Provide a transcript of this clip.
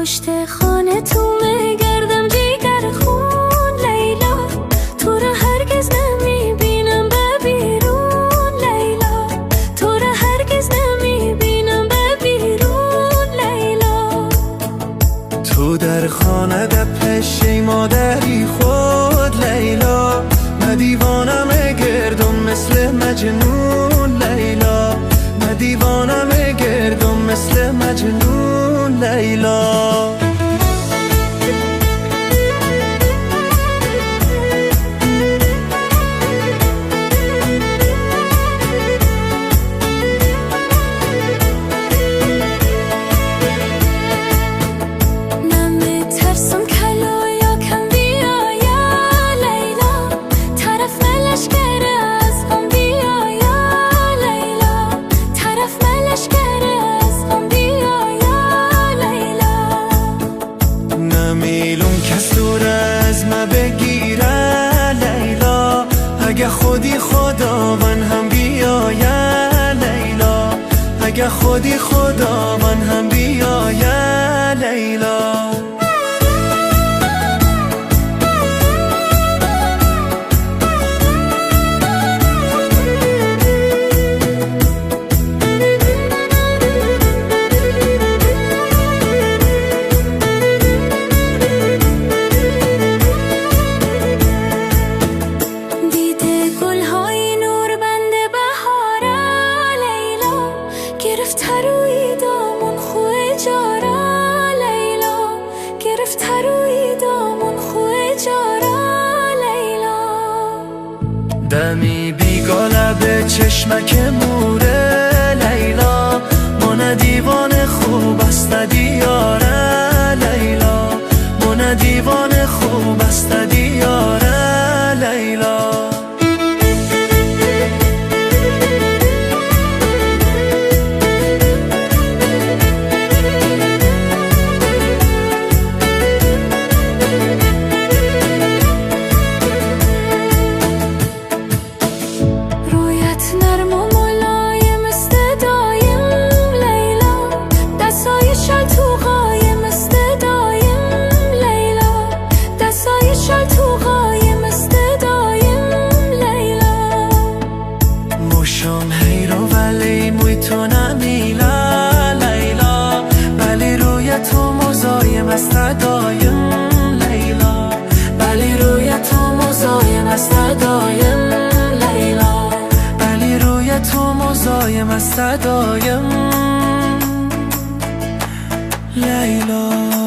پشت خانه تو میگردم جیگر خون لیلا، تو را هرگز نمیبینم به بیرون لیلا، تو را هرگز نمیبینم به بیرون لیلا. تو در خانه ده پشی مادری خود لیلا، من دیوانم گردم مثل مجنون لیلا، من دیوانم گردم مثل مجنون لیلا. بگیره لیلا، اگه خودی خداوند هم بیایه لیلا، اگه خودی خداوند هم بیایه لیلا. گرفت روی دامون خوی جارا لیلا، گرفت روی دامون خوی جارا لیلا. دمی بیگاله به چشمک موره لیلا، من دیوان خوب است دیاره لیلا، من دیوان خوب است دیاره لیلا. موشم حیرو ولی موی تو نمیله لیلا، ولی روی تو مزایم است دایم لیلا، ولی روی تو مزایم است دایم لیلا، ولی روی تو مزایم است دایم لیلا.